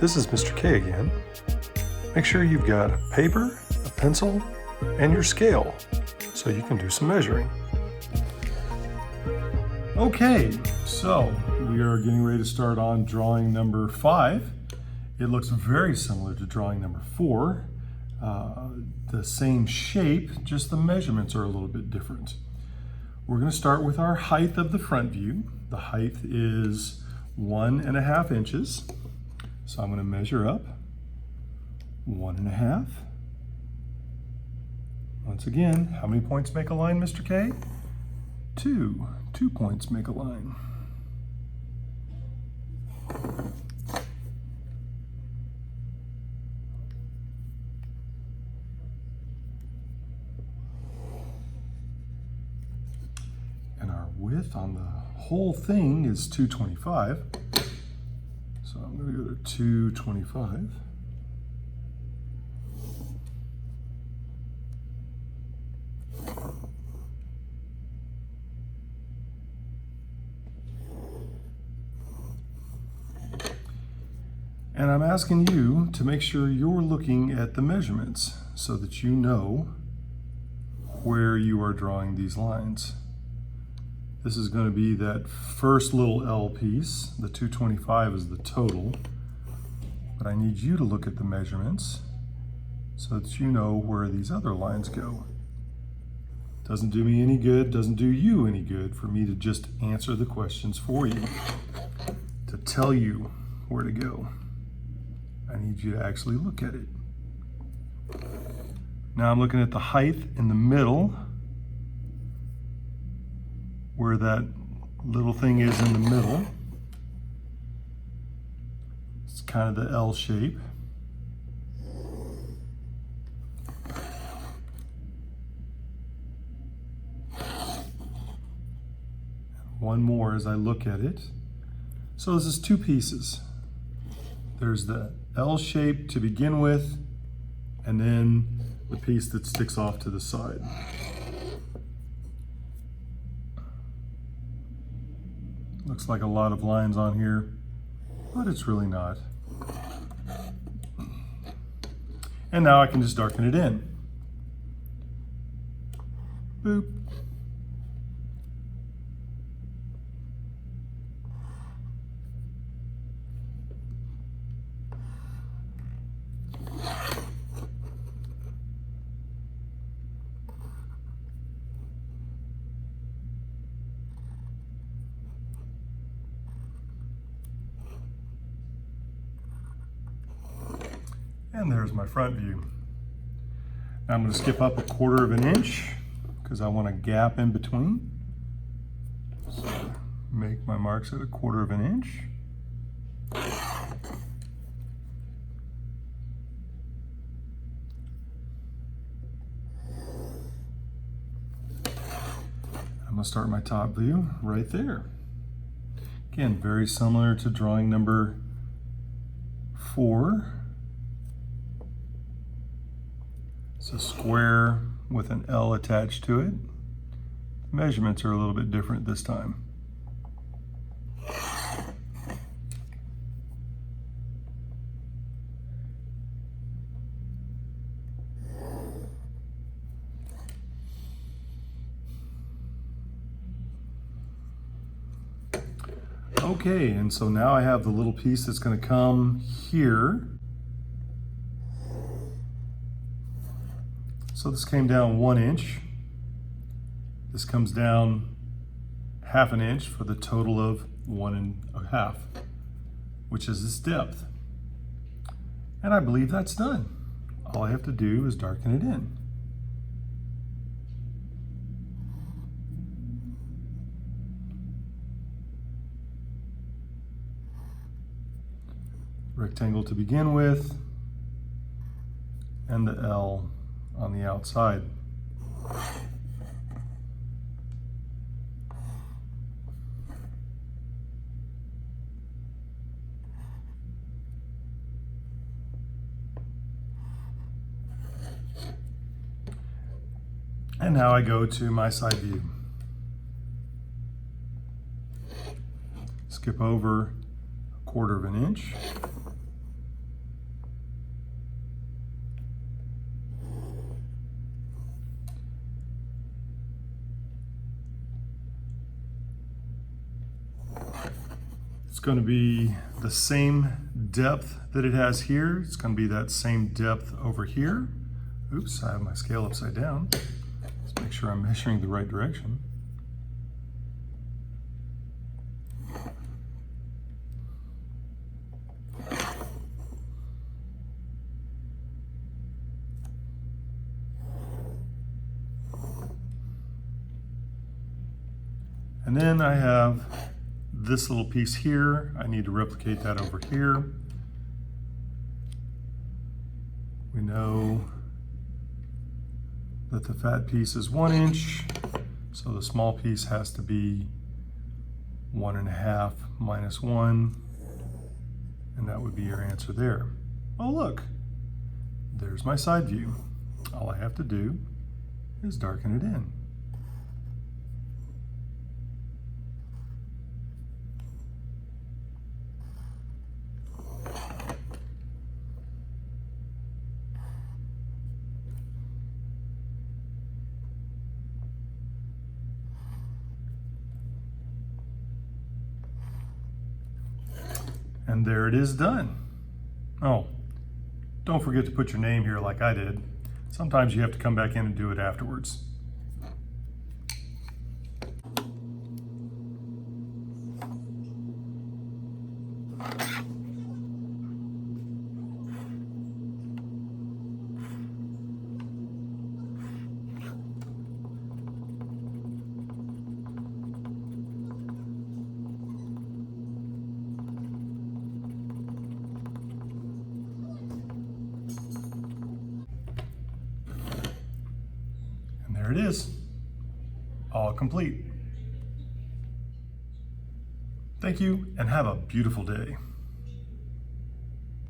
This is Mr. K again. Make sure you've got a paper, a pencil, and your scale so you can do some measuring. Okay, so we are getting ready to start on drawing number 5. It looks very similar to drawing number 4. The same shape, just the measurements are a little bit different. We're going to start with our height of the front view. The height is 1.5 inches. So I'm going to measure up 1.5. Once again, how many points make a line, Mr. K? 2. 2 points make a line. And our width on the whole thing is 225. So I'm going to go to 225. And I'm asking you to make sure you're looking at the measurements so that you know where you are drawing these lines. This is going to be that first little L piece. The 225 is the total. But I need you to look at the measurements so that you know where these other lines go. Doesn't do me any good, doesn't do you any good for me to just answer the questions for you, to tell you where to go. I need you to actually look at it. Now I'm looking at the height in the middle, where that little thing is in the middle. It's kind of the L shape. One more as I look at it. So this is 2 pieces. There's the L shape to begin with, and then the piece that sticks off to the side. Looks like a lot of lines on here, but it's really not. And now I can just darken it in. Boop. And there's my front view. Now I'm going to skip up 1/4 inch because I want a gap in between. So make my marks at 1/4 inch. I'm going to start my top view right there. Again, very similar to drawing number 4. It's a square with an L attached to it. The measurements are a little bit different this time. Okay, and so now I have the little piece that's going to come here. So this came down 1 inch. This comes down 1/2 inch for the total of 1.5, which is its depth. And I believe that's done. All I have to do is darken it in. Rectangle to begin with, and the L on the outside. And now I go to my side view. Skip over 1/4 inch. It's going to be the same depth that it has here. It's going to be that same depth over here. Oops, I have my scale upside down. Let's make sure I'm measuring the right direction. And then I have this little piece here. I need to replicate that over here. We know that the fat piece is 1 inch, so the small piece has to be 1.5 minus 1, and that would be your answer there. Oh look, there's my side view. All I have to do is darken it in. And there it is done. Oh, don't forget to put your name here like I did. Sometimes you have to come back in and do it afterwards. There it is, all complete. Thank you and have a beautiful day.